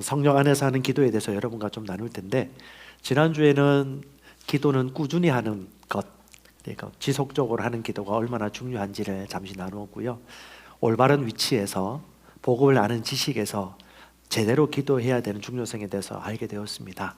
성령 안에서 하는 기도에 대해서 여러분과 좀 나눌 텐데, 지난주에는 기도는 꾸준히 하는 것, 그러니까 지속적으로 하는 기도가 얼마나 중요한지를 잠시 나누었고요. 올바른 위치에서 복음을 아는 지식에서 제대로 기도해야 되는 중요성에 대해서 알게 되었습니다.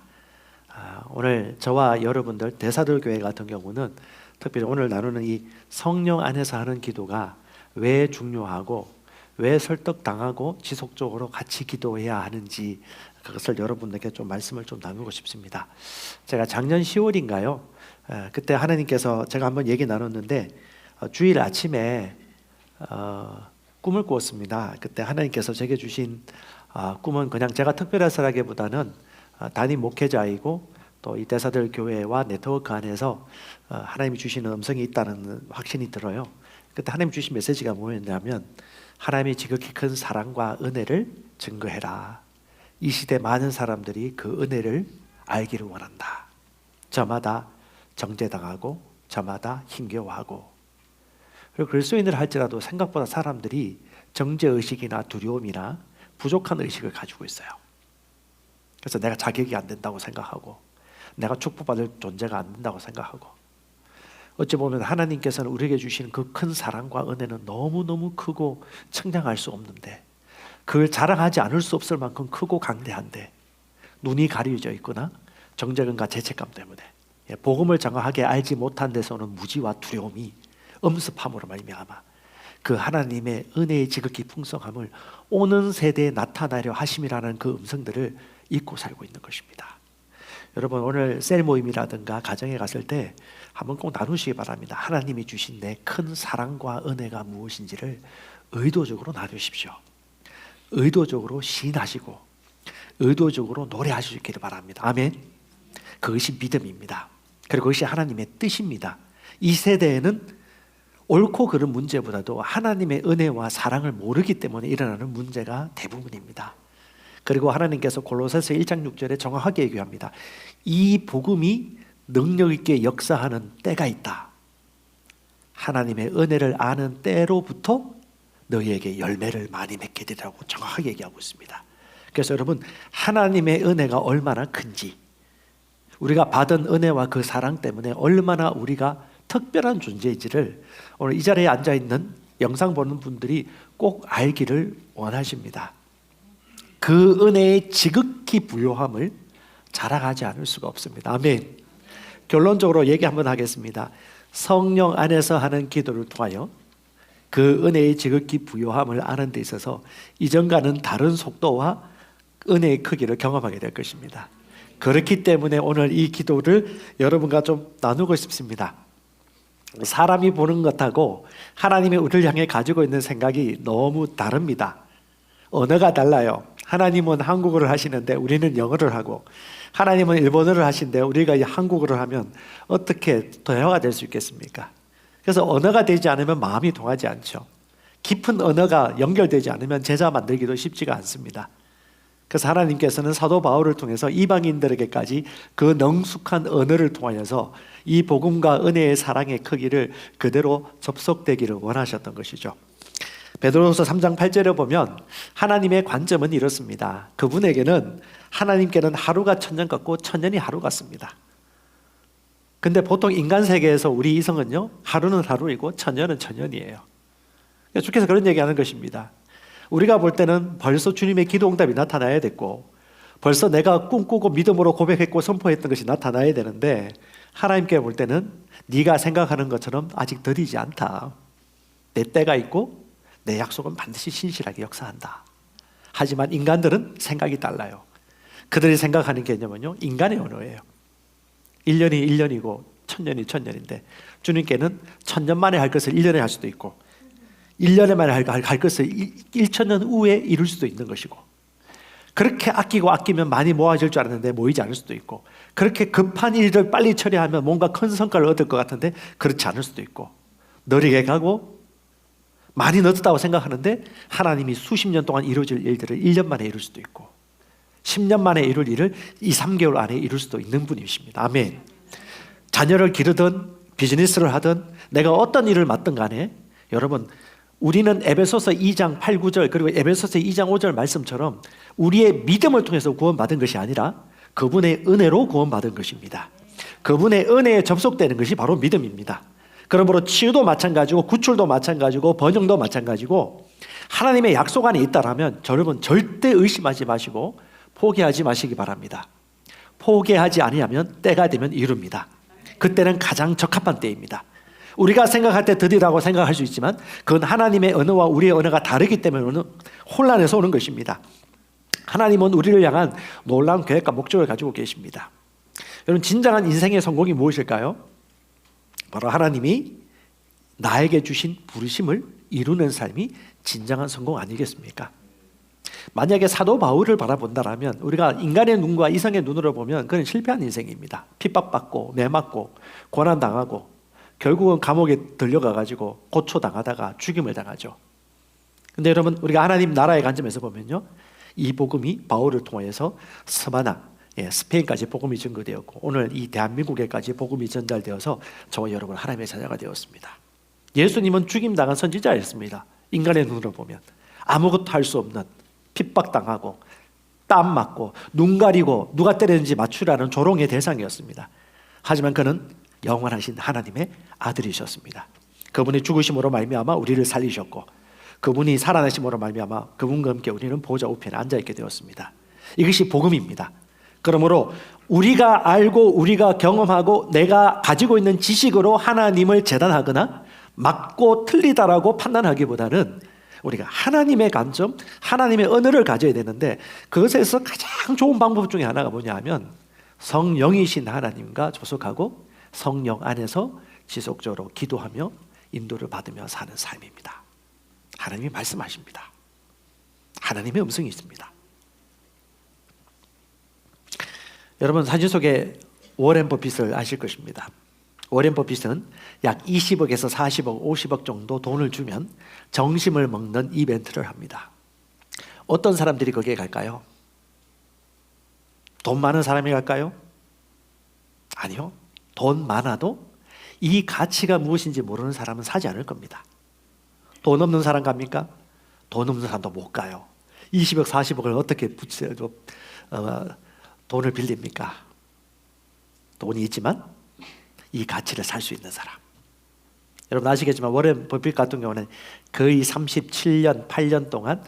오늘 저와 여러분들 대사들 교회 같은 경우는 특별히 오늘 나누는 이 성령 안에서 하는 기도가 왜 중요하고 왜 설득당하고 지속적으로 같이 기도해야 하는지 그것을 여러분에게 좀 말씀을 좀 나누고 싶습니다. 제가 작년 10월인가요? 그때 하나님께서 제가 한번 얘기 나눴는데 주일 아침에 꿈을 꾸었습니다. 그때 하나님께서 제게 주신 꿈은 그냥 제가 특별해서라기보다는 담임 목회자이고 또 이 대사들 교회와 네트워크 안에서 하나님이 주시는 음성이 있다는 확신이 들어요. 그때 하나님 주신 메시지가 뭐였냐면, 하나님이 지극히 큰 사랑과 은혜를 증거해라. 이 시대 많은 사람들이 그 은혜를 알기를 원한다. 저마다 정죄당하고 저마다 힘겨워하고, 그리고 그리스도인을 할지라도 생각보다 사람들이 정죄의식이나 두려움이나 부족한 의식을 가지고 있어요. 그래서 내가 자격이 안 된다고 생각하고 내가 축복받을 존재가 안 된다고 생각하고, 어찌 보면 하나님께서는 우리에게 주시는 그 큰 사랑과 은혜는 너무너무 크고 측량할 수 없는데, 그걸 자랑하지 않을 수 없을 만큼 크고 강대한데 눈이 가려져 있거나 정죄감과 죄책감 때문에 복음을 정확하게 알지 못한 데서 오는 무지와 두려움이 엄습함으로 말미암아 그 하나님의 은혜의 지극히 풍성함을 오는 세대에 나타나려 하심이라는 그 음성들을 잊고 살고 있는 것입니다. 여러분, 오늘 셀 모임이라든가 가정에 갔을 때 한번 꼭 나누시기 바랍니다. 하나님이 주신 내 큰 사랑과 은혜가 무엇인지를 의도적으로 나누십시오. 의도적으로 시인하시고 의도적으로 노래하시기를 바랍니다. 아멘. 그것이 믿음입니다. 그리고 그것이 하나님의 뜻입니다. 이 세대에는 옳고 그른 문제보다도 하나님의 은혜와 사랑을 모르기 때문에 일어나는 문제가 대부분입니다. 그리고 하나님께서 골로새서 1장 6절에 정확하게 얘기합니다. 이 복음이 능력 있게 역사하는 때가 있다. 하나님의 은혜를 아는 때로부터 너희에게 열매를 많이 맺게 되리라고 정확하게 얘기하고 있습니다. 그래서 여러분, 하나님의 은혜가 얼마나 큰지, 우리가 받은 은혜와 그 사랑 때문에 얼마나 우리가 특별한 존재인지를 오늘 이 자리에 앉아있는 영상 보는 분들이 꼭 알기를 원하십니다. 그 은혜의 지극히 부요함을 자랑하지 않을 수가 없습니다. 아멘. 결론적으로 얘기 한번 하겠습니다. 성령 안에서 하는 기도를 통하여 그 은혜의 지극히 부요함을 아는 데 있어서 이전과는 다른 속도와 은혜의 크기를 경험하게 될 것입니다. 그렇기 때문에 오늘 이 기도를 여러분과 좀 나누고 싶습니다. 사람이 보는 것하고 하나님이 우리를 향해 가지고 있는 생각이 너무 다릅니다. 언어가 달라요. 하나님은 한국어를 하시는데 우리는 영어를 하고, 하나님은 일본어를 하시는데 우리가 한국어를 하면 어떻게 대화가 될 수 있겠습니까? 그래서 언어가 되지 않으면 마음이 통하지 않죠. 깊은 언어가 연결되지 않으면 제자 만들기도 쉽지가 않습니다. 그래서 하나님께서는 사도 바울을 통해서 이방인들에게까지 그 능숙한 언어를 통하여서 이 복음과 은혜의 사랑의 크기를 그대로 접속되기를 원하셨던 것이죠. 베드로후서 3장 8절에 보면 하나님의 관점은 이렇습니다. 그분에게는, 하나님께는 하루가 천년 같고 천년이 하루 같습니다. 근데 보통 인간 세계에서 우리 이성은요, 하루는 하루이고 천년은 천년이에요. 주께서 그런 얘기하는 것입니다. 우리가 볼 때는 벌써 주님의 기도응답이 나타나야 됐고, 벌써 내가 꿈꾸고 믿음으로 고백했고 선포했던 것이 나타나야 되는데, 하나님께 볼 때는 네가 생각하는 것처럼 아직 더디지 않다. 내 때가 있고 내 약속은 반드시 신실하게 역사한다. 하지만 인간들은 생각이 달라요. 그들이 생각하는 개념은요, 인간의 언어예요. 1년이 1년이고 천년이 천년인데, 주님께는 천년 만에 할 것을 1년에 할 수도 있고 1년에 만에 할 것을 1천년 후에 이룰 수도 있는 것이고, 그렇게 아끼고 아끼면 많이 모아질 줄 알았는데 모이지 않을 수도 있고, 그렇게 급한 일을 빨리 처리하면 뭔가 큰 성과를 얻을 것 같은데 그렇지 않을 수도 있고, 느리게 가고 많이 늦었다고 생각하는데 하나님이 수십 년 동안 이루어질 일들을 1년 만에 이룰 수도 있고, 10년 만에 이룰 일을 2, 3개월 안에 이룰 수도 있는 분이십니다. 아멘. 자녀를 기르든 비즈니스를 하든 내가 어떤 일을 맡든 간에 여러분, 우리는 에베소서 2장 8, 9절 그리고 에베소서 2장 5절 말씀처럼 우리의 믿음을 통해서 구원받은 것이 아니라 그분의 은혜로 구원받은 것입니다. 그분의 은혜에 접속되는 것이 바로 믿음입니다. 그러므로 치유도 마찬가지고 구출도 마찬가지고 번영도 마찬가지고 하나님의 약속 안에 있다라면 여러분 절대 의심하지 마시고 포기하지 마시기 바랍니다. 포기하지 아니하면 때가 되면 이룹니다. 그때는 가장 적합한 때입니다. 우리가 생각할 때 더디다고 생각할 수 있지만 그건 하나님의 언어와 우리의 언어가 다르기 때문에 혼란에서 오는 것입니다. 하나님은 우리를 향한 놀라운 계획과 목적을 가지고 계십니다. 여러분 진정한 인생의 성공이 무엇일까요? 바로 하나님이 나에게 주신 부르심을 이루는 삶이 진정한 성공 아니겠습니까? 만약에 사도 바울을 바라본다라면 우리가 인간의 눈과 이성의 눈으로 보면 그건 실패한 인생입니다. 핍박받고 매맞고 고난당하고 결국은 감옥에 들려가가지고 고초당하다가 죽임을 당하죠. 근데 여러분 우리가 하나님 나라의 관점에서 보면요, 이 복음이 바울을 통해서 스바나, 스페인까지 복음이 증거되었고 오늘 이 대한민국에까지 복음이 전달되어서 저와 여러분 하나님의 자녀가 되었습니다. 예수님은 죽임당한 선지자였습니다. 인간의 눈으로 보면 아무것도 할 수 없는, 핍박당하고 땀 맞고 눈 가리고 누가 때렸는지 맞추라는 조롱의 대상이었습니다. 하지만 그는 영원하신 하나님의 아들이셨습니다. 그분이 죽으심으로 말미암아 우리를 살리셨고 그분이 살아나심으로 말미암아 그분과 함께 우리는 보좌 우편에 앉아있게 되었습니다. 이것이 복음입니다. 그러므로 우리가 알고 우리가 경험하고 내가 가지고 있는 지식으로 하나님을 재단하거나 맞고 틀리다라고 판단하기보다는 우리가 하나님의 관점, 하나님의 언어를 가져야 되는데 그것에서 가장 좋은 방법 중에 하나가 뭐냐 하면 성령이신 하나님과 조속하고 성령 안에서 지속적으로 기도하며 인도를 받으며 사는 삶입니다. 하나님이 말씀하십니다. 하나님의 음성이 있습니다. 여러분 사진 속에 워렌 버핏을 아실 것입니다. 워렌 버핏은 약 20억에서 40억, 50억 정도 돈을 주면 정심을 먹는 이벤트를 합니다. 어떤 사람들이 거기에 갈까요? 돈 많은 사람이 갈까요? 아니요. 돈 많아도 이 가치가 무엇인지 모르는 사람은 사지 않을 겁니다. 돈 없는 사람 갑니까? 돈 없는 사람도 못 가요. 20억, 40억을 어떻게 돈을 빌립니까? 돈이 있지만 이 가치를 살 수 있는 사람. 여러분 아시겠지만 워렌 버핏 같은 경우는 거의 37년, 8년 동안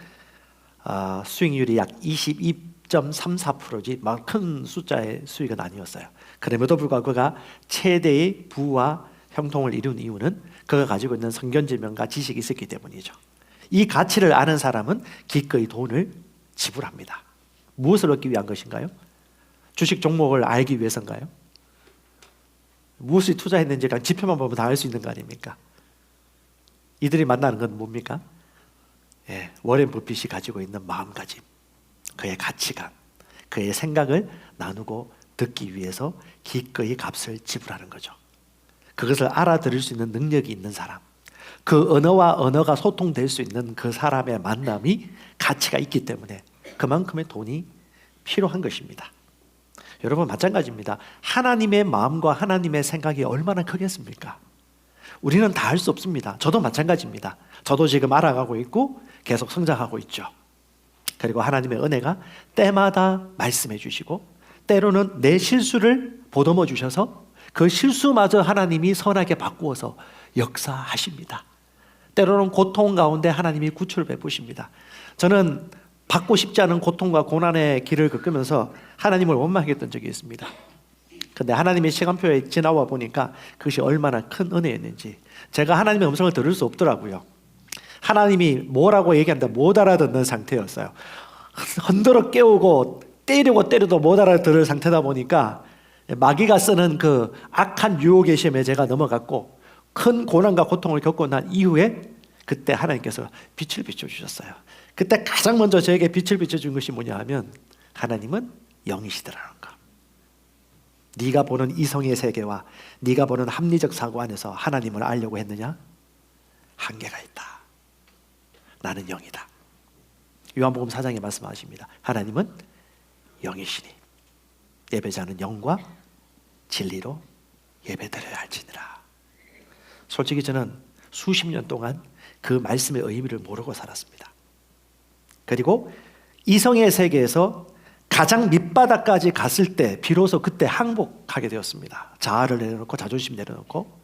수익률이 약 22.34%지 막 큰 숫자의 수익은 아니었어요. 그럼에도 불구하고 그가 최대의 부와 형통을 이룬 이유는 그가 가지고 있는 성견지명과 지식이 있었기 때문이죠. 이 가치를 아는 사람은 기꺼이 돈을 지불합니다. 무엇을 얻기 위한 것인가요? 주식 종목을 알기 위해서인가요? 무엇을 투자했는지 그냥 지표만 보면 다 알 수 있는 거 아닙니까? 이들이 만나는 건 뭡니까? 워렌 버핏이 가지고 있는 마음가짐, 그의 가치관, 그의 생각을 나누고 듣기 위해서 기꺼이 값을 지불하는 거죠. 그것을 알아들을 수 있는 능력이 있는 사람, 그 언어와 언어가 소통될 수 있는 그 사람의 만남이 가치가 있기 때문에 그만큼의 돈이 필요한 것입니다. 여러분 마찬가지입니다. 하나님의 마음과 하나님의 생각이 얼마나 크겠습니까? 우리는 다 할 수 없습니다. 저도 마찬가지입니다. 저도 지금 알아가고 있고 계속 성장하고 있죠. 그리고 하나님의 은혜가 때마다 말씀해 주시고 때로는 내 실수를 보듬어 주셔서 그 실수마저 하나님이 선하게 바꾸어서 역사하십니다. 때로는 고통 가운데 하나님이 구출을 베푸십니다. 저는 받고 싶지 않은 고통과 고난의 길을 겪으면서 하나님을 원망했던 적이 있습니다. 그런데 하나님의 시간표에 지나와 보니까 그것이 얼마나 큰 은혜였는지 제가 하나님의 음성을 들을 수 없더라고요. 하나님이 뭐라고 얘기하는데 못 알아듣는 상태였어요. 흔들어 깨우고 때리고 때려도 못 알아들을 상태다 보니까 마귀가 쓰는 그 악한 유혹의 시험에 제가 넘어갔고 큰 고난과 고통을 겪고 난 이후에 그때 하나님께서 빛을 비춰주셨어요. 그때 가장 먼저 저에게 빛을 비춰준 것이 뭐냐 하면 하나님은 영이시더라는 거. 네가 보는 이성의 세계와 네가 보는 합리적 사고 안에서 하나님을 알려고 했느냐? 한계가 있다. 나는 영이다. 요한복음 4장에 말씀하십니다. 하나님은 영이시니 예배자는 영과 진리로 예배드려야 할지니라. 솔직히 저는 수십 년 동안 그 말씀의 의미를 모르고 살았습니다. 그리고 이성의 세계에서 가장 밑바닥까지 갔을 때 비로소 그때 항복하게 되었습니다. 자아를 내려놓고 자존심 내려놓고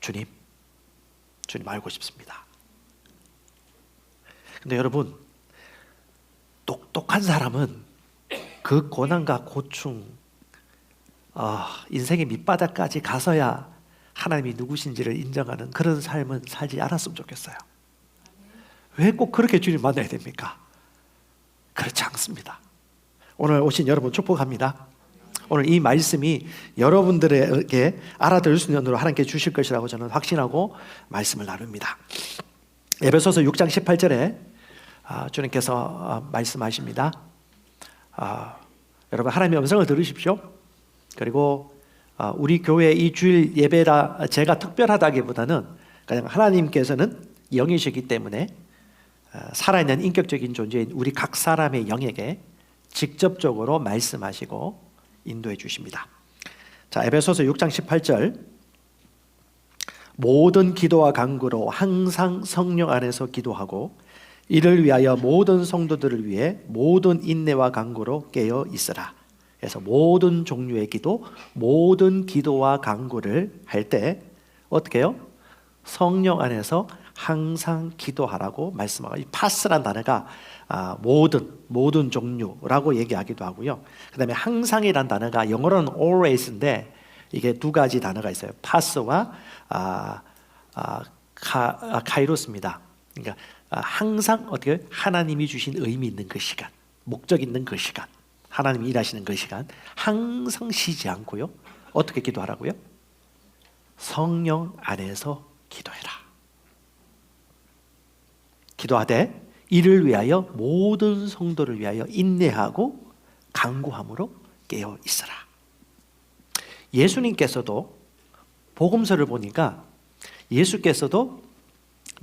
주님 알고 싶습니다. 근데 여러분, 똑똑한 사람은 그 고난과 고충, 인생의 밑바닥까지 가서야 하나님이 누구신지를 인정하는 그런 삶은 살지 않았으면 좋겠어요. 왜 꼭 그렇게 주님 만나야 됩니까? 그렇지 않습니다. 오늘 오신 여러분 축복합니다. 오늘 이 말씀이 여러분들에게 알아들을 수 있는 은혜로 하나님께 주실 것이라고 저는 확신하고 말씀을 나눕니다. 에베소서 6장 18절에 주님께서 말씀하십니다. 여러분, 하나님의 음성을 들으십시오. 그리고 우리 교회 이 주일 예배라 제가 특별하다기보다는 그냥 하나님께서는 영이시기 때문에 살아있는 인격적인 존재인 우리 각 사람의 영에게 직접적으로 말씀하시고 인도해 주십니다. 자, 에베소서 6장 18절, 모든 기도와 간구로 항상 성령 안에서 기도하고 이를 위하여 모든 성도들을 위해 모든 인내와 간구로 깨어 있으라. 그래서 모든 종류의 기도, 모든 기도와 간구를 할 때 어떻게 해요? 성령 안에서 항상 기도하라고 말씀하고, 이 파스란 단어가 모든 종류라고 얘기하기도 하고요. 그 다음에 항상이란 단어가 영어로는 always인데 이게 두 가지 단어가 있어요. 파스와 카이로스입니다. 그러니까 항상 어떻게 하나님이 주신 의미 있는 그 시간, 목적 있는 그 시간, 하나님이 일하시는 그 시간 항상 쉬지 않고요. 어떻게 기도하라고요? 성령 안에서 기도해라. 기도하되 이를 위하여 모든 성도를 위하여 인내하고 간구함으로 깨어 있으라. 예수님께서도 복음서를 보니까 예수께서도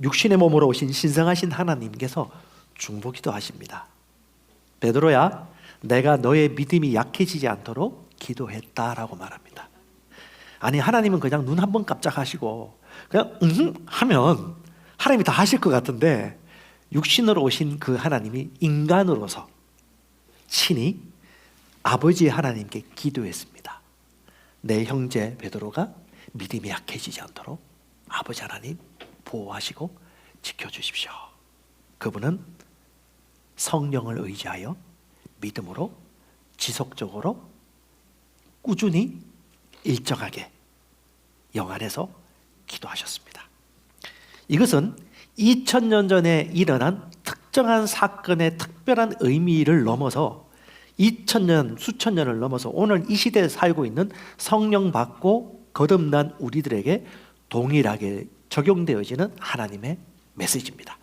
육신의 몸으로 오신 신성하신 하나님께서 중보기도 하십니다. 베드로야, 내가 너의 믿음이 약해지지 않도록 기도했다라고 말합니다. 아니, 하나님은 그냥 눈 한 번 깜짝하시고 그냥 하면 하나님이 다 하실 것 같은데, 육신으로 오신 그 하나님이 인간으로서 친히 아버지 하나님께 기도했습니다. 내 형제 베드로가 믿음이 약해지지 않도록 아버지 하나님 보호하시고 지켜주십시오. 그분은 성령을 의지하여 믿음으로 지속적으로 꾸준히 일정하게 영 안에서 기도하셨습니다. 이것은 2000년 전에 일어난 특정한 사건의 특별한 의미를 넘어서 2000년, 수천 년을 넘어서 오늘 이 시대에 살고 있는 성령 받고 거듭난 우리들에게 동일하게 적용되어지는 하나님의 메시지입니다.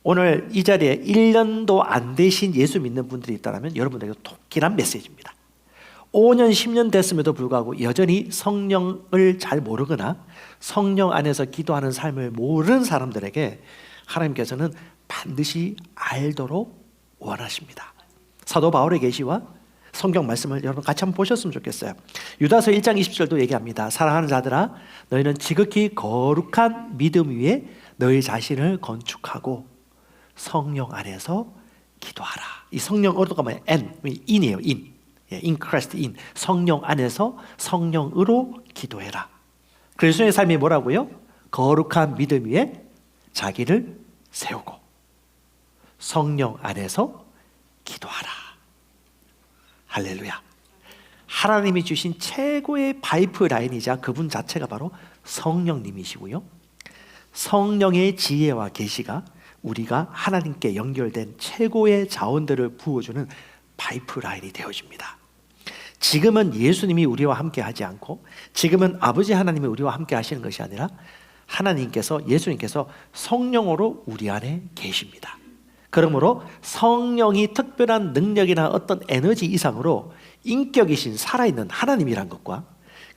오늘 이 자리에 1년도 안 되신 예수 믿는 분들이 있다면 여러분들에게 독특한 메시지입니다. 5년, 10년 됐음에도 불구하고 여전히 성령을 잘 모르거나 성령 안에서 기도하는 삶을 모르는 사람들에게 하나님께서는 반드시 알도록 원하십니다. 사도 바울의 계시와 성경 말씀을 여러분 같이 한번 보셨으면 좋겠어요. 유다서 1장 20절도 얘기합니다. 사랑하는 자들아, 너희는 지극히 거룩한 믿음 위에 너희 자신을 건축하고 성령 안에서 기도하라. 이 성령 어도가 뭐예요? in이에요. in Christ in. 성령 안에서 성령으로 기도해라. 그리스도의 삶이 뭐라고요? 거룩한 믿음 위에 자기를 세우고 성령 안에서 기도하라. 할렐루야. 하나님이 주신 최고의 파이프라인이자 그분 자체가 바로 성령님이시고요. 성령의 지혜와 계시가 우리가 하나님께 연결된 최고의 자원들을 부어주는 파이프라인이 되어집니다. 지금은 예수님이 우리와 함께 하지 않고 지금은 아버지 하나님이 우리와 함께 하시는 것이 아니라 하나님께서, 예수님께서 성령으로 우리 안에 계십니다. 그러므로 성령이 특별한 능력이나 어떤 에너지 이상으로 인격이신 살아있는 하나님이란 것과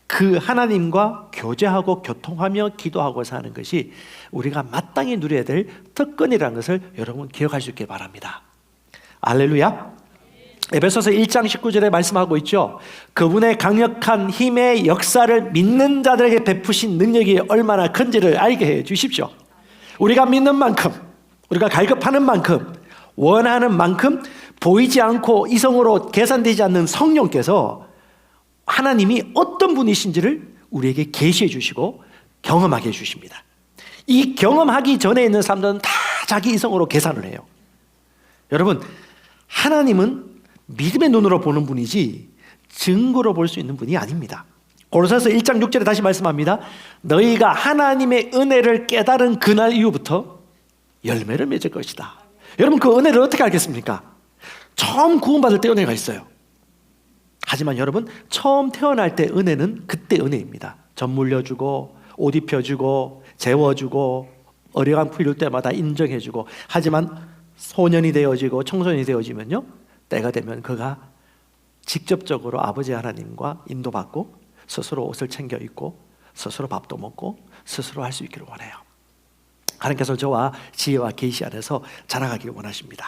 그 하나님과 교제하고 교통하며 기도하고 사는 것이 우리가 마땅히 누려야 될 특권이라는 것을 여러분 기억할 수 있길 바랍니다. 할렐루야. 에베소서 1장 19절에 말씀하고 있죠. 그분의 강력한 힘의 역사를 믿는 자들에게 베푸신 능력이 얼마나 큰지를 알게 해 주십시오. 우리가 믿는 만큼, 우리가 갈급하는 만큼, 원하는 만큼 보이지 않고 이성으로 계산되지 않는 성령께서 하나님이 어떤 분이신지를 우리에게 계시해 주시고 경험하게 해 주십니다. 이 경험하기 전에 있는 사람들은 다 자기 이성으로 계산을 해요. 여러분, 하나님은 믿음의 눈으로 보는 분이지 증거로 볼 수 있는 분이 아닙니다. 고린도서 1장 6절에 다시 말씀합니다. 너희가 하나님의 은혜를 깨달은 그날 이후부터 열매를 맺을 것이다. 여러분, 그 은혜를 어떻게 알겠습니까? 처음 구원받을 때 은혜가 있어요. 하지만 여러분, 처음 태어날 때 은혜는 그때 은혜입니다. 젖 물려주고 옷 입혀주고 재워주고 어려움 풀릴 때마다 인정해주고, 하지만 소년이 되어지고 청소년이 되어지면요, 때가 되면 그가 직접적으로 아버지 하나님과 인도받고 스스로 옷을 챙겨 입고 스스로 밥도 먹고 스스로 할 수 있기를 원해요. 하나님께서 저와 지혜와 계시 안에서 자라가기를 원하십니다.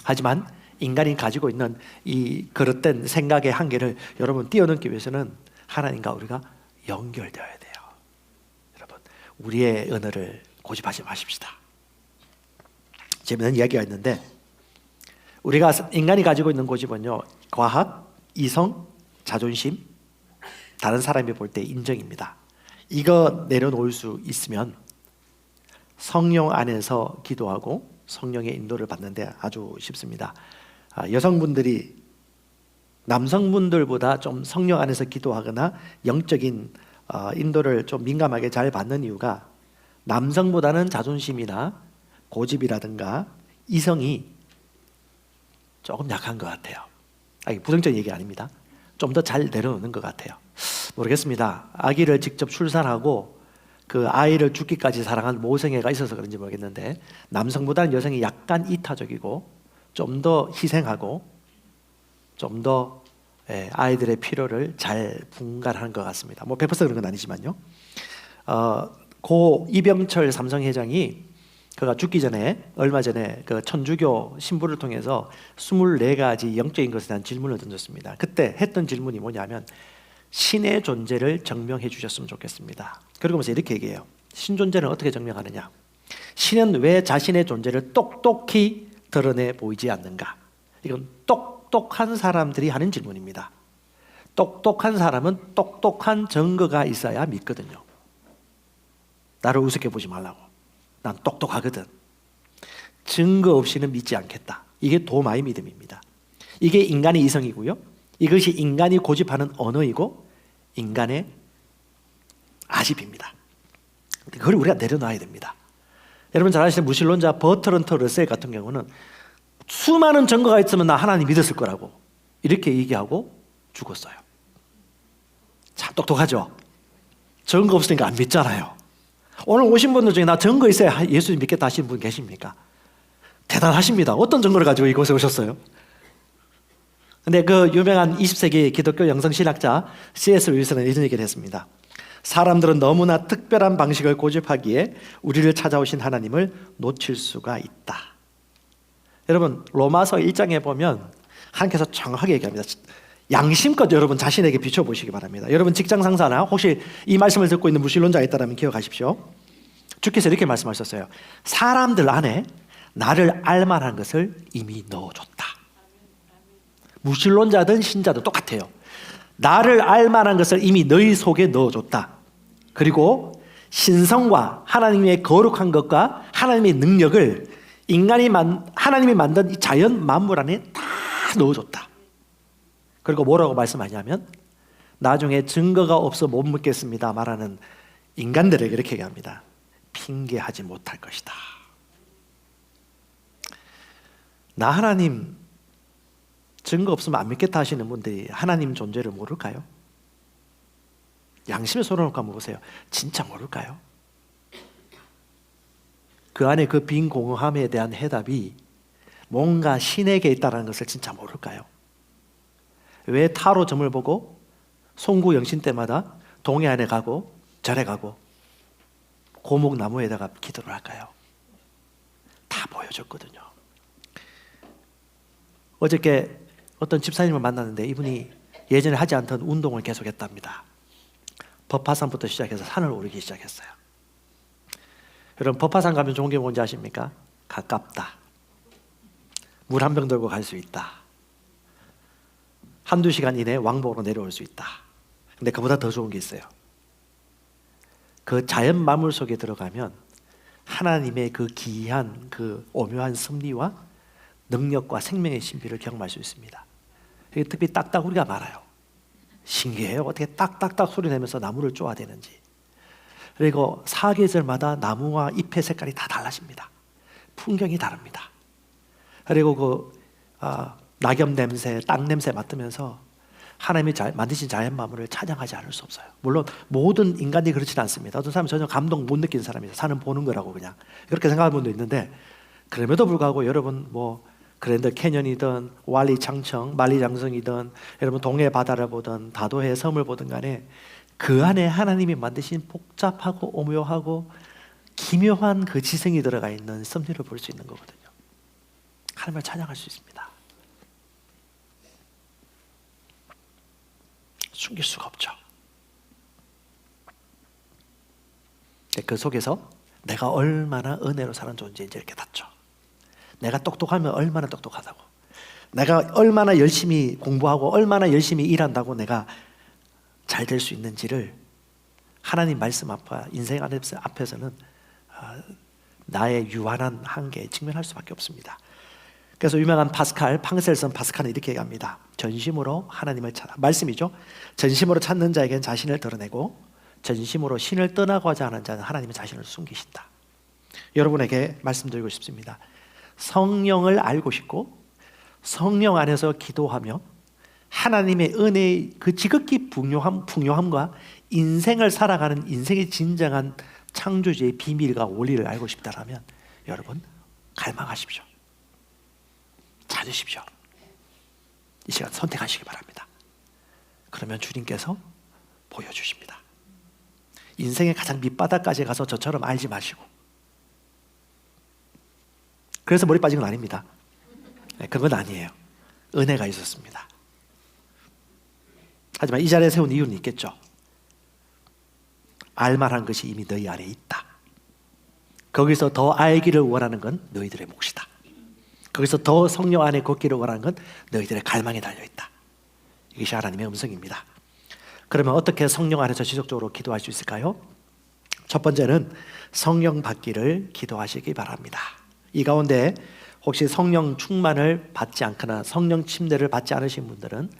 하지만 인간이 가지고 있는 이 그릇된 생각의 한계를 여러분 뛰어넘기 위해서는 하나님과 우리가 연결되어야 돼요. 여러분, 우리의 언어를 고집하지 마십시다. 재미있는 이야기가 있는데, 우리가 인간이 가지고 있는 고집은요, 과학, 이성, 자존심, 다른 사람이 볼 때 인정입니다. 이거 내려놓을 수 있으면 성령 안에서 기도하고 성령의 인도를 받는데 아주 쉽습니다. 여성분들이 남성분들보다 좀 성령 안에서 기도하거나 영적인 인도를 좀 민감하게 잘 받는 이유가, 남성보다는 자존심이나 고집이라든가 이성이 조금 약한 것 같아요. 부정적인 얘기 아닙니다. 좀 더 잘 내려놓는 것 같아요. 모르겠습니다. 아기를 직접 출산하고 그 아이를 죽기까지 사랑한 모성애가 있어서 그런지 모르겠는데, 남성보다는 여성이 약간 이타적이고 좀 더 희생하고 좀 더 아이들의 필요를 잘 분간하는 것 같습니다. 100% 그런 건 아니지만요. 고 이병철 삼성회장이 그가 죽기 전에, 얼마 전에 그 천주교 신부를 통해서 24가지 영적인 것에 대한 질문을 던졌습니다. 그때 했던 질문이 뭐냐면, 신의 존재를 증명해 주셨으면 좋겠습니다. 그러면서 이렇게 얘기해요. 신 존재는 어떻게 증명하느냐? 신은 왜 자신의 존재를 똑똑히 드러내 보이지 않는가? 이건 똑똑한 사람들이 하는 질문입니다. 똑똑한 사람은 똑똑한 증거가 있어야 믿거든요. 나를 우습게 보지 말라고. 난 똑똑하거든. 증거 없이는 믿지 않겠다. 이게 도마의 믿음입니다. 이게 인간의 이성이고요, 이것이 인간이 고집하는 언어이고 인간의 아집입니다. 그걸 우리가 내려놔야 됩니다. 여러분 잘 아시는 무신론자 버트런트 러셀 같은 경우는 수많은 증거가 있으면 나 하나님 믿었을 거라고 이렇게 얘기하고 죽었어요. 참 똑똑하죠? 증거 없으니까 안 믿잖아요. 오늘 오신 분들 중에 나 증거 있어야 예수님 믿겠다 하시는 분 계십니까? 대단하십니다. 어떤 증거를 가지고 이곳에 오셨어요? 근데 그 유명한 20세기 기독교 영성신학자 C.S. 루이스는 이런 얘기를 했습니다. 사람들은 너무나 특별한 방식을 고집하기에 우리를 찾아오신 하나님을 놓칠 수가 있다. 여러분 로마서 1장에 보면 하나님께서 정확하게 얘기합니다. 양심껏 여러분 자신에게 비춰보시기 바랍니다. 여러분 직장 상사나 혹시 이 말씀을 듣고 있는 무신론자가 있다면 기억하십시오. 주께서 이렇게 말씀하셨어요. 사람들 안에 나를 알만한 것을 이미 넣어줬다. 무신론자든 신자든 똑같아요. 나를 알만한 것을 이미 너희 속에 넣어줬다. 그리고 신성과 하나님의 거룩한 것과 하나님의 능력을 하나님이 만든 이 자연 만물 안에 다 넣어줬다. 그리고 뭐라고 말씀하냐면, 나중에 증거가 없어 못 묻겠습니다 말하는 인간들에게 이렇게 얘기합니다. 핑계하지 못할 것이다. 나 하나님 증거 없으면 안 믿겠다 하시는 분들이 하나님 존재를 모를까요? 양심에 손을 놓고 한번 보세요. 진짜 모를까요? 그 안에 그 빈 공허함에 대한 해답이 뭔가 신에게 있다는 것을 진짜 모를까요? 왜 타로 점을 보고 송구 영신 때마다 동해안에 가고 절에 가고 고목나무에다가 기도를 할까요? 다 보여줬거든요. 어저께 어떤 집사님을 만났는데 이분이 예전에 하지 않던 운동을 계속했답니다. 법화산부터 시작해서 산을 오르기 시작했어요. 여러분, 법화산 가면 좋은 게 뭔지 아십니까? 가깝다. 물 한 병 들고 갈 수 있다. 한두 시간 이내에 왕복으로 내려올 수 있다. 근데 그보다 더 좋은 게 있어요. 그 자연 만물 속에 들어가면 하나님의 그 기이한 그 오묘한 섭리와 능력과 생명의 신비를 경험할 수 있습니다. 특히 딱따구리가 많아요. 신기해요. 어떻게 딱딱딱 소리 내면서 나무를 쪼아대는지. 그리고 사계절마다 나무와 잎의 색깔이 다 달라집니다. 풍경이 다릅니다. 그리고 낙엽 냄새, 땅 냄새 맡으면서 하나님이 만드신 자연 만물을 찬양하지 않을 수 없어요. 물론 모든 인간이 그렇지는 않습니다. 어떤 사람은 전혀 감동 못 느끼는 사람이 있어요. 산은 보는 거라고 그냥 그렇게 생각하는 분도 있는데, 그럼에도 불구하고 여러분 뭐 그랜드 캐년이든 완리 창청, 만리장성이든 여러분 동해 바다를 보든 다도해 섬을 보든 간에 그 안에 하나님이 만드신 복잡하고 오묘하고 기묘한 그 지성이 들어가 있는 섭리를 볼 수 있는 거거든요. 하나님을 찬양할 수 있습니다. 숨길 수가 없죠. 그 속에서 내가 얼마나 은혜로 사는 존재인지 이렇게 닿죠. 내가 똑똑하면 얼마나 똑똑하다고, 내가 얼마나 열심히 공부하고 얼마나 열심히 일한다고 내가 잘 될 수 있는지를 하나님 말씀 앞에, 인생 앞에서는 나의 유한한 한계에 직면할 수밖에 없습니다. 그래서 유명한 팡셀선 파스칼은 이렇게 얘기합니다. 전심으로 하나님을 찾아, 말씀이죠. 전심으로 찾는 자에게는 자신을 드러내고 전심으로 신을 떠나고자 하는 자는 하나님의 자신을 숨기신다. 여러분에게 말씀드리고 싶습니다. 성령을 알고 싶고 성령 안에서 기도하며 하나님의 은혜의 그 지극히 풍요함과 인생을 살아가는 인생의 진정한 창조주의 비밀과 원리를 알고 싶다라면 여러분 갈망하십시오. 찾으십시오. 이 시간 선택하시기 바랍니다. 그러면 주님께서 보여주십니다. 인생의 가장 밑바닥까지 가서 저처럼 알지 마시고, 그래서 머리 빠진 건 아닙니다. 그건 아니에요. 은혜가 있었습니다. 하지만 이 자리에 세운 이유는 있겠죠. 알만한 것이 이미 너희 안에 있다. 거기서 더 알기를 원하는 건 너희들의 몫이다. 거기서 더 성령 안에 걷기를 원하는 건 너희들의 갈망에 달려있다. 이것이 하나님의 음성입니다. 그러면 어떻게 성령 안에서 지속적으로 기도할 수 있을까요? 첫 번째는 성령 받기를 기도하시기 바랍니다. 이 가운데 혹시 성령 충만을 받지 않거나 성령 침례를 받지 않으신 분들은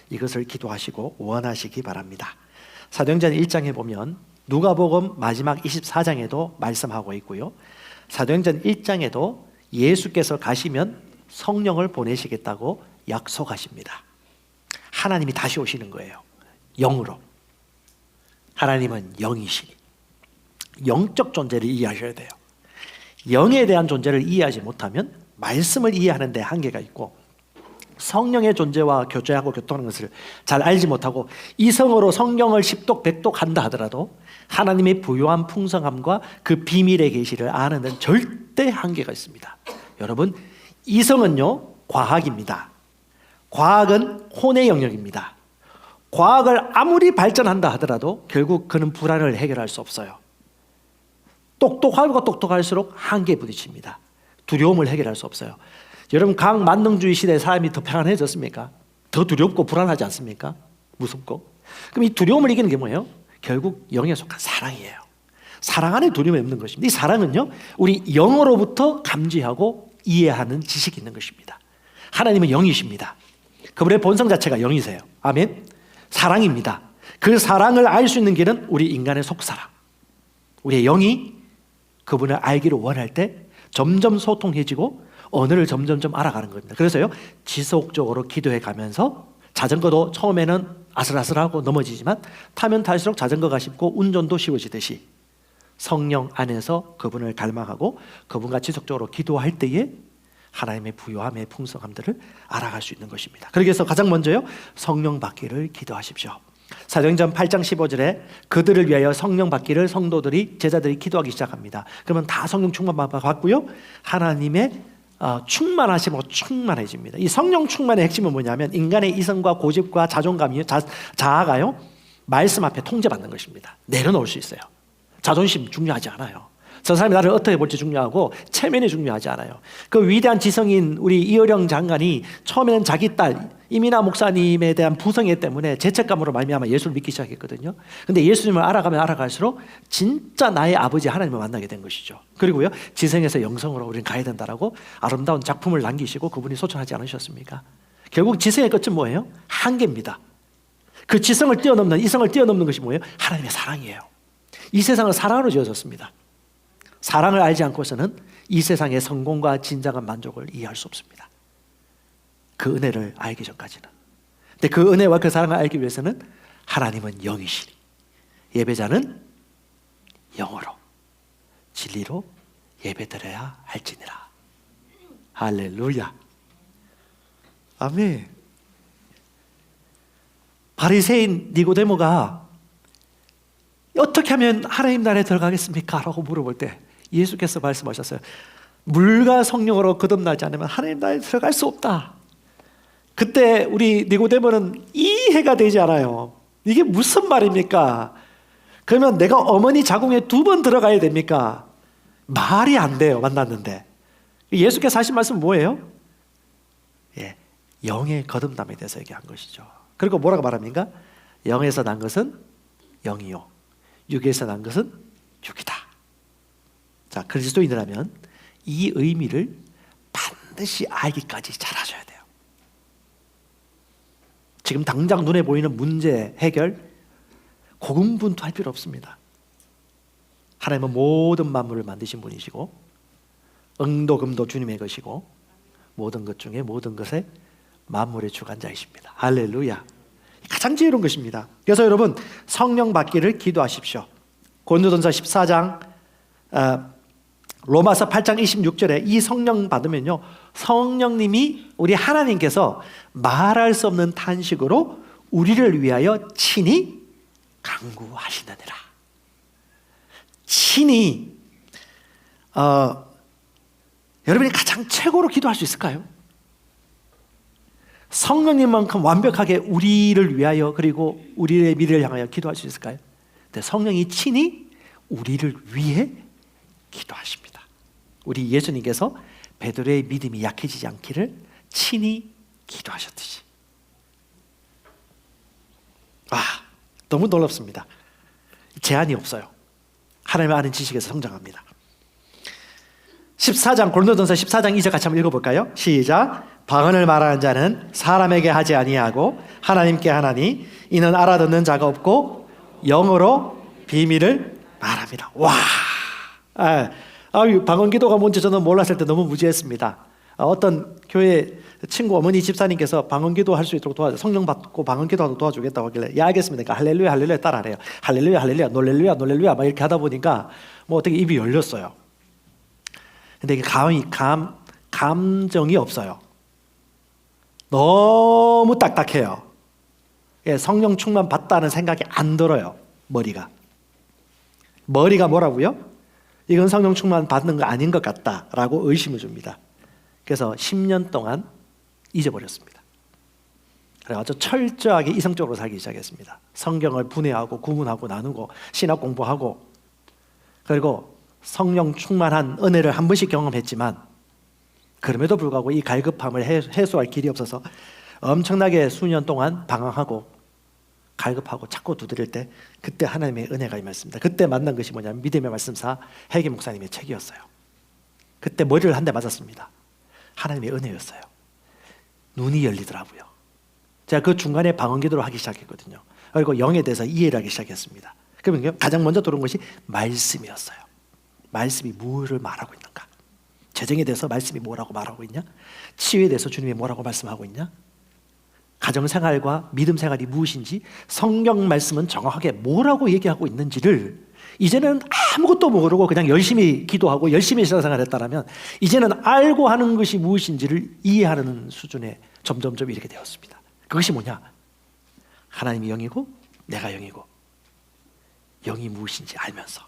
이것을 기도하시고 원하시기 바랍니다. 사도행전 1장에 보면 누가복음 마지막 24장에도 말씀하고 있고요. 사도행전 1장에도 예수께서 가시면 성령을 보내시겠다고 약속하십니다. 하나님이 다시 오시는 거예요. 영으로. 하나님은 영이시니 영적 존재를 이해하셔야 돼요. 영에 대한 존재를 이해하지 못하면 말씀을 이해하는 데 한계가 있고, 성령의 존재와 교제하고 교통하는 것을 잘 알지 못하고 이성으로 성령을 십독 백독 한다 하더라도 하나님의 부요한 풍성함과 그 비밀의 계시를 아는 데는 절대 한계가 있습니다. 여러분, 이성은요 과학입니다. 과학은 혼의 영역입니다. 과학을 아무리 발전한다 하더라도 결국 그는 불안을 해결할 수 없어요. 똑똑하고 똑똑할수록 한계에 부딪힙니다. 두려움을 해결할 수 없어요. 여러분, 강만능주의 시대에 사람이 더 평안해졌습니까? 더 두렵고 불안하지 않습니까? 무섭고. 그럼 이 두려움을 이기는 게 뭐예요? 결국 영에 속한 사랑이에요. 사랑 안에 두려움이 없는 것입니다. 이 사랑은요 우리 영으로부터 감지하고 이해하는 지식이 있는 것입니다. 하나님은 영이십니다. 그분의 본성 자체가 영이세요. 아멘. 사랑입니다. 그 사랑을 알 수 있는 길은 우리 인간의 속사랑, 우리의 영이 그분을 알기를 원할 때 점점 소통해지고 언어를 점점점 알아가는 겁니다. 그래서요 지속적으로 기도해 가면서, 자전거도 처음에는 아슬아슬하고 넘어지지만 타면 탈수록 자전거가 쉽고 운전도 쉬워지듯이 성령 안에서 그분을 갈망하고 그분과 지속적으로 기도할 때에 하나님의 부요함의 풍성함들을 알아갈 수 있는 것입니다. 그러기 위해서 가장 먼저요 성령 받기를 기도하십시오. 사도행전 8장 15절에 그들을 위하여 성령 받기를 제자들이 기도하기 시작합니다. 그러면 다 성령 충만 받고요 하나님의 충만하시면 충만해집니다. 이 성령 충만의 핵심은 뭐냐면 인간의 이성과 고집과 자존감이 자아가요 말씀 앞에 통제받는 것입니다. 내려놓을 수 있어요. 자존심 중요하지 않아요. 저 사람이 나를 어떻게 볼지 중요하고 체면이 중요하지 않아요. 그 위대한 지성인 우리 이어령 장관이 처음에는 자기 딸 이민아 목사님에 대한 부성애 때문에 죄책감으로 말미암아 예수를 믿기 시작했거든요. 근데 예수님을 알아가면 알아갈수록 진짜 나의 아버지 하나님을 만나게 된 것이죠. 그리고요 지성에서 영성으로 우리는 가야 된다라고 아름다운 작품을 남기시고 그분이 소천하지 않으셨습니까? 결국 지성의 끝은 뭐예요? 한계입니다. 그 지성을 뛰어넘는, 이성을 뛰어넘는 것이 뭐예요? 하나님의 사랑이에요. 이 세상은 사랑으로 지어졌습니다. 사랑을 알지 않고서는 이 세상의 성공과 진정한 만족을 이해할 수 없습니다. 그 은혜를 알기 전까지는. 근데 그 은혜와 그 사랑을 알기 위해서는 하나님은 영이시니 예배자는 영으로 진리로 예배드려야 할지니라. 할렐루야. 아멘. 바리새인 니고데모가 어떻게 하면 하나님 나라에 들어가겠습니까? 라고 물어볼 때 예수께서 말씀하셨어요. 물과 성령으로 거듭나지 않으면 하나님 나라에 들어갈 수 없다. 그때 우리 니고데모는 이해가 되지 않아요. 이게 무슨 말입니까? 그러면 내가 어머니 자궁에 2번 들어가야 됩니까? 말이 안 돼요. 만났는데 예수께서 하신 말씀은 뭐예요? 영의 거듭남에 대해서 얘기한 것이죠. 그리고 뭐라고 말합니까? 영에서 난 것은 영이요 육에서 난 것은 육이다. 자, 그리스도인이라면 이 의미를 반드시 알기까지 잘하셔야 돼요. 지금 당장 눈에 보이는 문제 해결 고군분투할 필요 없습니다. 하나님은 모든 만물을 만드신 분이시고 응도 금도 주님의 것이고 모든 것 중에 모든 것에 만물의 주관자이십니다. 할렐루야. 가장 지혜로운 것입니다. 그래서 여러분 성령 받기를 기도하십시오. 고린도전서 14장 로마서 8장 26절에 이 성령 받으면요 성령님이 우리 하나님께서 말할 수 없는 탄식으로 우리를 위하여 친히 간구하시느니라. 친히 여러분이 가장 최고로 기도할 수 있을까요? 성령님만큼 완벽하게 우리를 위하여 그리고 우리의 미래를 향하여 기도할 수 있을까요? 네, 성령이 친히 우리를 위해 기도하십니다. 우리 예수님께서 베드로의 믿음이 약해지지 않기를 친히 기도하셨듯이. 너무 놀랍습니다. 제한이 없어요. 하나님을 아는 지식에서 성장합니다. 14장 고린도전서 14장 2절 같이 한번 읽어볼까요? 시작. 방언을 말하는 자는 사람에게 하지 아니하고 하나님께 하나니 이는 알아듣는 자가 없고 영어로 비밀을 말합니다. 와, 방언 기도가 뭔지 저는 몰랐을 때 너무 무지했습니다. 어떤 교회 친구 어머니 집사님께서 방언 기도할 수 있도록 성령 받고 방언 기도하도록 도와주겠다고 하길래 알겠습니다. 그러니까 할렐루야 할렐루야 따라하래요. 할렐루야 할렐루야 놀렐루야 놀렐루야 막 이렇게 하다 보니까 뭐 어떻게 입이 열렸어요. 근데 이게 감정이 없어요. 너무 딱딱해요. 성령 충만 받다는 생각이 안 들어요. 머리가 뭐라고요? 이건 성령 충만 받는 거 아닌 것 같다라고 의심을 줍니다. 그래서 10년 동안 잊어버렸습니다. 그래서 아주 철저하게 이성적으로 살기 시작했습니다. 성경을 분해하고 구분하고 나누고 신학 공부하고 그리고 성령 충만한 은혜를 한 번씩 경험했지만 그럼에도 불구하고 이 갈급함을 해소할 길이 없어서 엄청나게 수년 동안 방황하고 갈급하고 자꾸 두드릴 때 그때 하나님의 은혜가 임했습니다. 그때 만난 것이 뭐냐면 믿음의 말씀사 해기 목사님의 책이었어요. 그때 머리를 한 대 맞았습니다. 하나님의 은혜였어요. 눈이 열리더라고요. 제가 그 중간에 방언 기도를 하기 시작했거든요. 그리고 영에 대해서 이해를 하기 시작했습니다. 그러면 가장 먼저 들어온 것이 말씀이었어요. 말씀이 무엇을 말하고 있는가? 재정에 대해서 말씀이 뭐라고 말하고 있냐? 치유에 대해서 주님이 뭐라고 말씀하고 있냐? 가정생활과 믿음생활이 무엇인지 성경 말씀은 정확하게 뭐라고 얘기하고 있는지를 이제는 아무것도 모르고 그냥 열심히 기도하고 열심히 신앙생활을 했다면 이제는 알고 하는 것이 무엇인지를 이해하는 수준에 점점점 이렇게 되었습니다. 그것이 뭐냐? 하나님이 영이고 내가 영이고 영이 무엇인지 알면서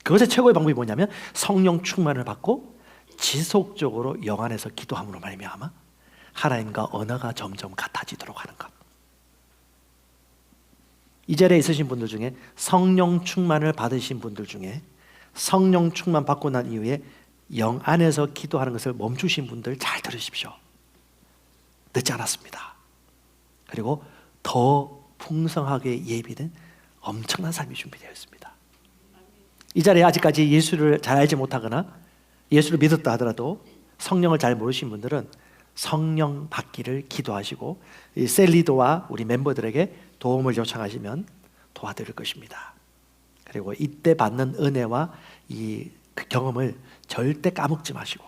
그것의 최고의 방법이 뭐냐면 성령 충만을 받고 지속적으로 영 안에서 기도함으로 말미암아 하나님과 언어가 점점 같아지도록 하는 것. 이 자리에 있으신 분들 중에 성령 충만을 받으신 분들 중에 성령 충만 받고 난 이후에 영 안에서 기도하는 것을 멈추신 분들 잘 들으십시오. 늦지 않았습니다. 그리고 더 풍성하게 예비된 엄청난 삶이 준비되어 있습니다. 이 자리에 아직까지 예수를 잘 알지 못하거나 예수를 믿었다 하더라도 성령을 잘 모르신 분들은 성령 받기를 기도하시고 이 셀리도와 우리 멤버들에게 도움을 요청하시면 도와드릴 것입니다. 그리고 이때 받는 은혜와 그 경험을 절대 까먹지 마시고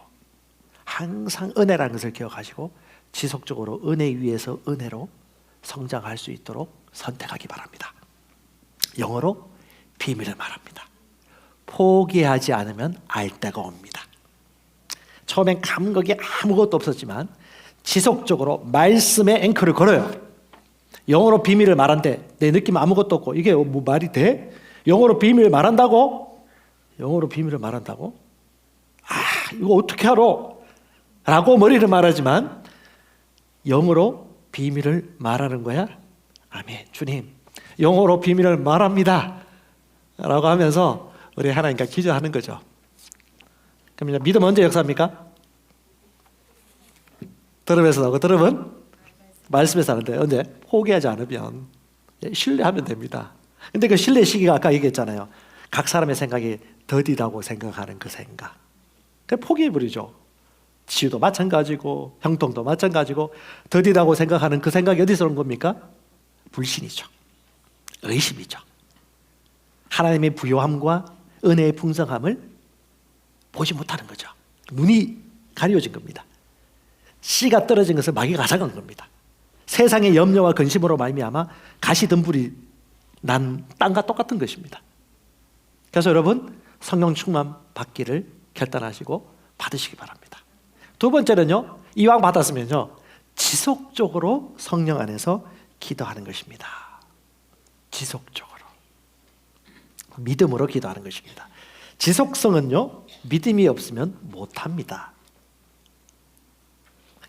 항상 은혜라는 것을 기억하시고 지속적으로 은혜 위에서 은혜로 성장할 수 있도록 선택하기 바랍니다. 영어로 비밀을 말합니다. 포기하지 않으면 알 데가 옵니다. 처음엔 감각이 아무것도 없었지만 지속적으로 말씀에 앵커를 걸어요. 영어로 비밀을 말한대. 내 느낌 아무것도 없고 이게 뭐 말이 돼? 영어로 비밀을 말한다고? 영어로 비밀을 말한다고? 이거 어떻게 알아? 라고 머리를 말하지만 영어로 비밀을 말하는 거야? 아멘. 주님, 영어로 비밀을 말합니다. 라고 하면서 우리 하나님과 기도하는 거죠. 그럼 믿음 언제 역사합니까? 들음에서 나오고 들음은 말씀에서 하는데 언제? 포기하지 않으면 신뢰하면 됩니다. 근데 그 신뢰 시기가 아까 얘기했잖아요. 각 사람의 생각이 더디다고 생각하는 그 생각. 그냥 포기해버리죠. 지유도 마찬가지고 형통도 마찬가지고 더디다고 생각하는 그 생각이 어디서 온 겁니까? 불신이죠. 의심이죠. 하나님의 부요함과 은혜의 풍성함을 보지 못하는 거죠. 눈이 가려진 겁니다. 씨가 떨어진 것을 마귀가 가져간 겁니다. 세상의 염려와 근심으로 말미암아 가시덤불이 난 땅과 똑같은 것입니다. 그래서 여러분 성령 충만 받기를 결단하시고 받으시기 바랍니다. 두 번째는요, 이왕 받았으면요 지속적으로 성령 안에서 기도하는 것입니다. 지속적으로 믿음으로 기도하는 것입니다. 지속성은요 믿음이 없으면 못합니다.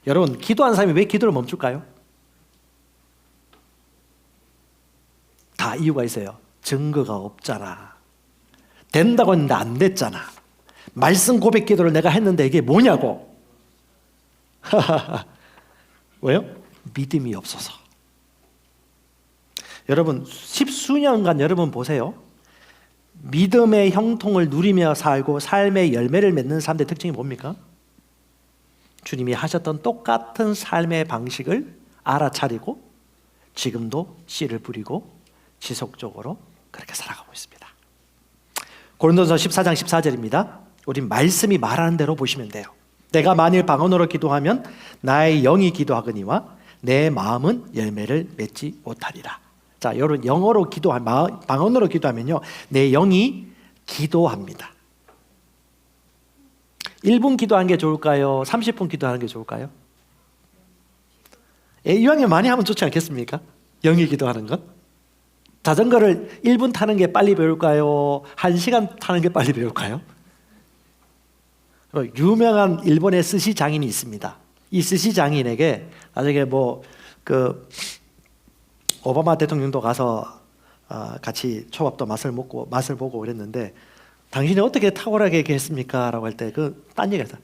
여러분 기도한 사람이 왜 기도를 멈출까요? 다 이유가 있어요. 증거가 없잖아. 된다고 했는데 안 됐잖아. 말씀 고백 기도를 내가 했는데 이게 뭐냐고. 왜요? 믿음이 없어서. 여러분 십수년간 여러분 보세요. 믿음의 형통을 누리며 살고 삶의 열매를 맺는 사람들의 특징이 뭡니까? 주님이 하셨던 똑같은 삶의 방식을 알아차리고 지금도 씨를 뿌리고 지속적으로 그렇게 살아가고 있습니다. 고린도서 14장 14절입니다. 우리 말씀이 말하는 대로 보시면 돼요. 내가 만일 방언으로 기도하면 나의 영이 기도하거니와 내 마음은 열매를 맺지 못하리라. 자, 여러분 영어로 방언으로 기도하면요 내 영이 기도합니다. 1분 기도하는 게 좋을까요? 30분 기도하는 게 좋을까요? 이왕이면 많이 하면 좋지 않겠습니까? 영이 기도하는 것. 자전거를 1분 타는 게 빨리 배울까요? 1시간 타는 게 빨리 배울까요? 유명한 일본의 스시 장인이 있습니다. 이 스시 장인에게 나중에 오바마 대통령도 가서 같이 초밥도 맛을 보고 그랬는데 당신이 어떻게 탁월하게 얘기 했습니까? 라고 할 때 딴 얘기를 했어요.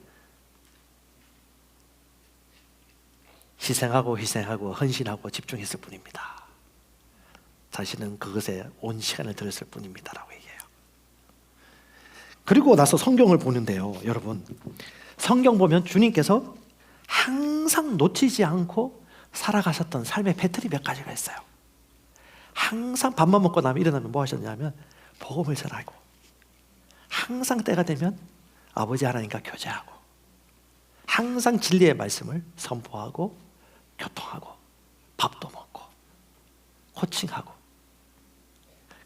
희생하고 헌신하고 집중했을 뿐입니다. 자신은 그것에 온 시간을 들였을 뿐입니다. 라고 얘기해요. 그리고 나서 성경을 보는데요. 여러분 성경 보면 주님께서 항상 놓치지 않고 살아가셨던 삶의 패턴이 몇 가지가 있어요. 항상 밥만 먹고 나면 일어나면 뭐 하셨냐면 복음을 전하고 항상 때가 되면 아버지 하나님과 교제하고 항상 진리의 말씀을 선포하고 교통하고 밥도 먹고 코칭하고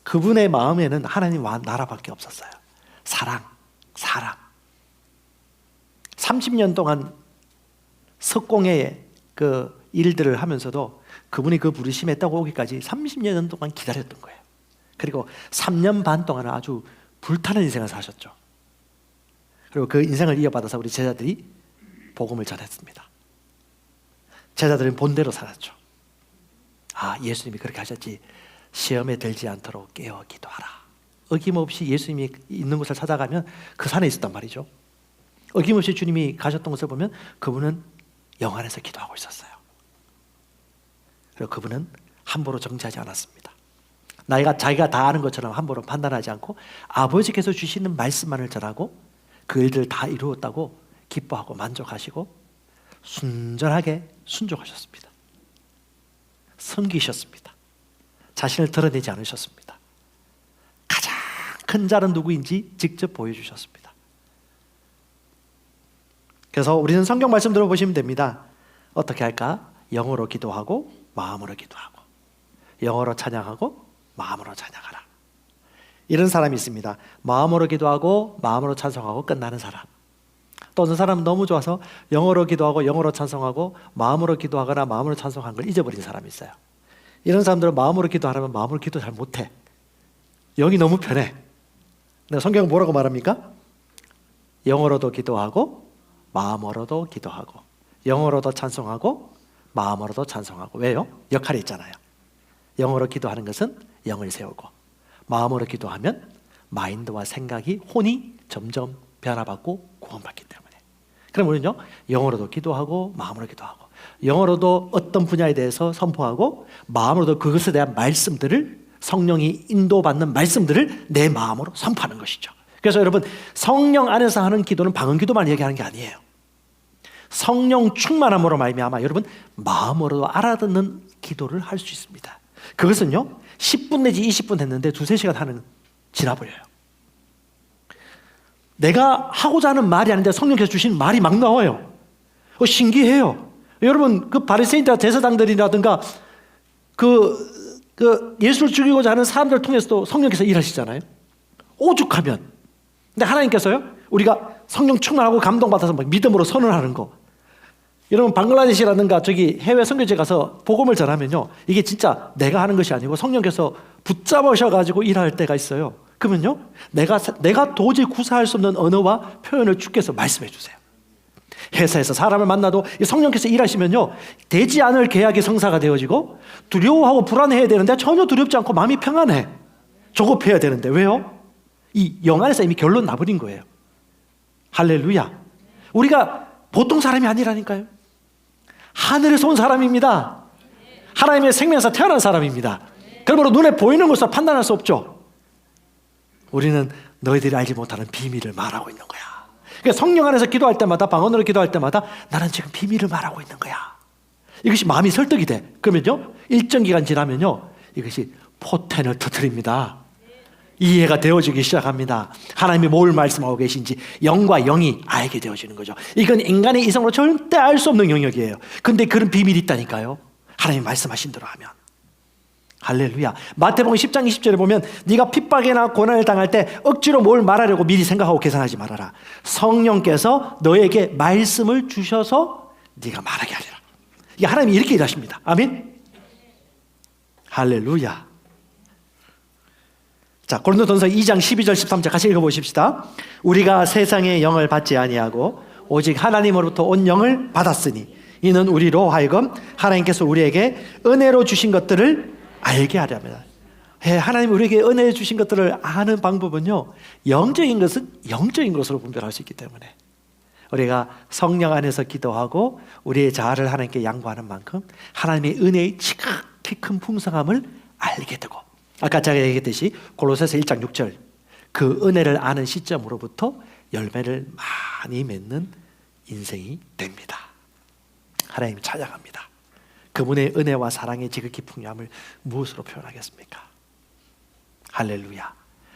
그분의 마음에는 하나님 나라밖에 없었어요. 사랑 30년 동안 석공의 그 일들을 하면서도 그분이 그 부르심에 딱 오기까지 30년 동안 기다렸던 거예요. 그리고 3년 반 동안 아주 불타는 인생을 사셨죠. 그리고 그 인생을 이어받아서 우리 제자들이 복음을 전했습니다. 제자들은 본대로 살았죠. 아, 예수님이 그렇게 하셨지. 시험에 들지 않도록 깨어 기도하라. 어김없이 예수님이 있는 곳을 찾아가면 그 산에 있었단 말이죠. 어김없이 주님이 가셨던 곳을 보면 그분은 영 안에서 기도하고 있었어요. 그리고 그분은 함부로 정죄하지 않았습니다. 자기가 다 아는 것처럼 함부로 판단하지 않고 아버지께서 주시는 말씀만을 전하고 그 일들을 다 이루었다고 기뻐하고 만족하시고 순전하게 순종하셨습니다. 섬기셨습니다. 자신을 드러내지 않으셨습니다. 가장 큰 자는 누구인지 직접 보여주셨습니다. 그래서 우리는 성경 말씀 들어보시면 됩니다. 어떻게 할까? 영어로 기도하고 마음으로 기도하고, 영어로 찬양하고 마음으로 찬양하라. 이런 사람이 있습니다. 마음으로 기도하고 마음으로 찬송하고 끝나는 사람. 또 어떤 사람은 너무 좋아서 영어로 기도하고 영어로 찬송하고 마음으로 기도하거나 마음으로 찬송한 걸 잊어버린 사람이 있어요. 이런 사람들은 마음으로 기도하려면 마음으로 기도 잘 못해. 영이 너무 편해. 근데 성경은 뭐라고 말합니까? 영어로도 기도하고 마음으로도 기도하고 영어로도 찬송하고 마음으로도 찬송하고. 왜요? 역할이 있잖아요. 영어로 기도하는 것은 영을 세우고, 마음으로 기도하면 마인드와 생각이, 혼이 점점 변화받고 구원받기 때문에. 그럼 우리는요, 영어로도 기도하고 마음으로 기도하고, 영어로도 어떤 분야에 대해서 선포하고 마음으로도 그것에 대한 말씀들을, 성령이 인도받는 말씀들을 내 마음으로 선포하는 것이죠. 그래서 여러분, 성령 안에서 하는 기도는 방언 기도만 얘기하는 게 아니에요. 성령 충만함으로 말미암아 여러분 마음으로 알아듣는 기도를 할 수 있습니다. 그것은요 10분 내지 20분 했는데 2-3시간 하는 지나버려요. 내가 하고자 하는 말이 아닌데 성령께서 주신 말이 막 나와요. 신기해요. 여러분 그 바리새인이나 제사장들이라든가 그 예수를 죽이고자 하는 사람들을 통해서도 성령께서 일하시잖아요. 오죽하면. 근데 하나님께서요, 우리가 성령 충만하고 감동받아서 막 믿음으로 선언하는 거. 여러분 방글라데시라든가 저기 해외 선교지에 가서 복음을 전하면요, 이게 진짜 내가 하는 것이 아니고 성령께서 붙잡으셔가지고 일할 때가 있어요. 그러면요, 내가 도저히 구사할 수 없는 언어와 표현을 주께서 말씀해 주세요. 회사에서 사람을 만나도 성령께서 일하시면요, 되지 않을 계약이 성사가 되어지고, 두려워하고 불안해야 되는데 전혀 두렵지 않고 마음이 평안해. 조급해야 되는데. 왜요? 이 영 안에서 이미 결론 나버린 거예요. 할렐루야. 우리가 보통 사람이 아니라니까요. 하늘에서 온 사람입니다. 하나님의 생명에서 태어난 사람입니다. 그러므로 눈에 보이는 것을 판단할 수 없죠. 우리는 너희들이 알지 못하는 비밀을 말하고 있는 거야. 그러니까 성령 안에서 기도할 때마다, 방언으로 기도할 때마다 나는 지금 비밀을 말하고 있는 거야. 이것이 마음이 설득이 돼. 그러면요, 일정 기간 지나면요, 이것이 포텐을 터뜨립니다. 이해가 되어지기 시작합니다. 하나님이 뭘 말씀하고 계신지 영과 영이 알게 되어지는 거죠. 이건 인간의 이성으로 절대 알 수 없는 영역이에요. 근데 그런 비밀이 있다니까요. 하나님이 말씀하신 대로 하면. 할렐루야. 마태복음 10장 20절에 보면 네가 핍박이나 고난을 당할 때 억지로 뭘 말하려고 미리 생각하고 계산하지 말아라. 성령께서 너에게 말씀을 주셔서 네가 말하게 하리라. 이게 하나님이 이렇게 일하십니다. 아멘. 할렐루야. 자, 고린도전서 2장 12절 13절 같이 읽어보십시다. 우리가 세상의 영을 받지 아니하고 오직 하나님으로부터 온 영을 받았으니 이는 우리로 하여금 하나님께서 우리에게 은혜로 주신 것들을 알게 하려 합니다. 하나님이 우리에게 은혜 주신 것들을 아는 방법은요, 영적인 것은 영적인 것으로 분별할 수 있기 때문에 우리가 성령 안에서 기도하고 우리의 자아를 하나님께 양보하는 만큼 하나님의 은혜의 지극히 큰 풍성함을 알게 되고, 아까 제가 얘기했듯이 골로새서 1장 6절 그 은혜를 아는 시점으로부터 열매를 많이 맺는 인생이 됩니다. 하나님 찬양합니다. 그분의 은혜와 사랑의 지극히 풍요함을 무엇으로 표현하겠습니까? 할렐루야.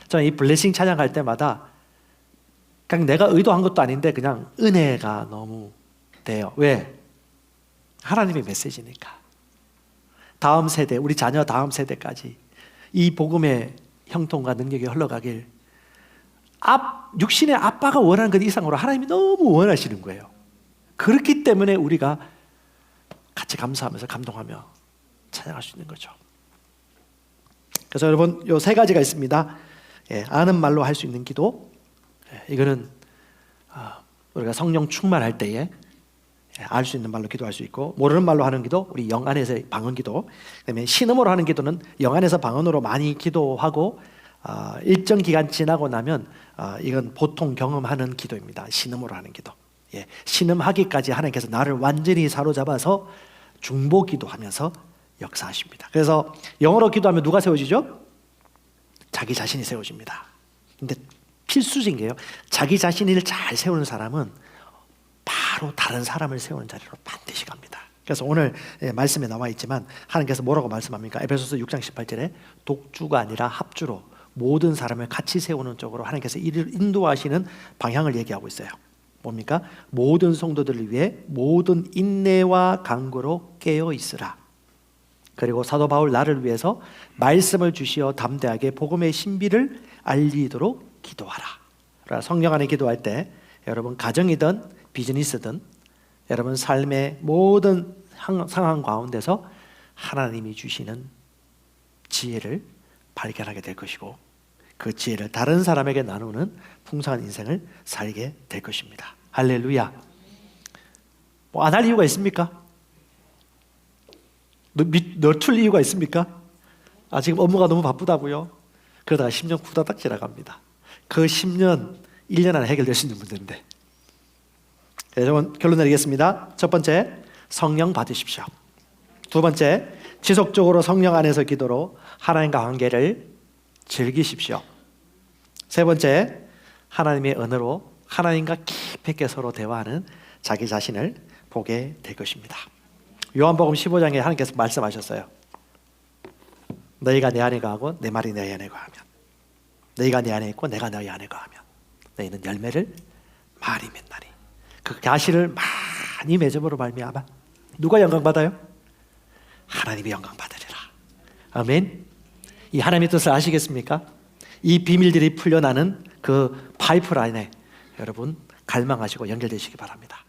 저는 이 블레싱 찬양할 때마다 그냥 내가 의도한 것도 아닌데 그냥 은혜가 너무 돼요. 왜? 하나님의 메시지니까. 다음 세대, 우리 자녀 다음 세대까지 이 복음의 형통과 능력이 흘러가길 육신의 아빠가 원하는 것 이상으로 하나님이 너무 원하시는 거예요. 그렇기 때문에 우리가 같이 감사하면서 감동하며 찬양할 수 있는 거죠. 그래서 여러분 요 3가지가 있습니다. 아는 말로 할 수 있는 기도. 이거는 우리가 성령 충만할 때에 알 수 있는 말로 기도할 수 있고, 모르는 말로 하는 기도, 우리 영 안에서의 방언 기도, 그다음에 신음으로 하는 기도는 영 안에서 방언으로 많이 기도하고 일정 기간 지나고 나면 이건 보통 경험하는 기도입니다. 신음으로 하는 기도. 신음하기까지 하나님께서 나를 완전히 사로잡아서 중보 기도하면서 역사하십니다. 그래서 영어로 기도하면 누가 세워지죠? 자기 자신이 세워집니다. 근데 필수적인 게요, 자기 자신을 잘 세우는 사람은 바로 다른 사람을 세우는 자리로 반드시 갑니다. 그래서 오늘 말씀에 나와 있지만 하나님께서 뭐라고 말씀합니까? 에베소서 6장 18절에 독주가 아니라 합주로 모든 사람을 같이 세우는 쪽으로 하나님께서 이를 인도하시는 방향을 얘기하고 있어요. 뭡니까? 모든 성도들을 위해 모든 인내와 간구로 깨어 있으라. 그리고 사도 바울 나를 위해서 말씀을 주시어 담대하게 복음의 신비를 알리도록 기도하라. 성령 안에 기도할 때 여러분 가정이든 비즈니스든 여러분 삶의 모든 상황 가운데서 하나님이 주시는 지혜를 발견하게 될 것이고, 그 지혜를 다른 사람에게 나누는 풍성한 인생을 살게 될 것입니다. 할렐루야. 뭐 안 할 이유가 있습니까? 늦출 이유가 있습니까? 지금 업무가 너무 바쁘다고요? 그러다가 10년 후다닥 지나갑니다. 그 10년 1년 안에 해결될 수 있는 문제인데. 여러분 결론 내리겠습니다. 첫 번째, 성령 받으십시오. 두 번째, 지속적으로 성령 안에서 기도로 하나님과 관계를 즐기십시오. 세 번째, 하나님의 언어로 하나님과 깊이 있게 서로 대화하는 자기 자신을 보게 될 것입니다. 요한복음 15장에 하나님께서 말씀하셨어요. 너희가 내 안에 거하고 내 말이 너희 안에 거하면, 너희가 내 안에 있고 내가 너희 안에 거하면 너희는 열매를 많이 맺나니. 그 가시를 많이 맺음으로 말미암아 누가 영광 받아요? 하나님이 영광 받으리라. 아멘. 이 하나님의 뜻을 아시겠습니까? 이 비밀들이 풀려나는 그 파이프라인에 여러분 갈망하시고 연결되시기 바랍니다.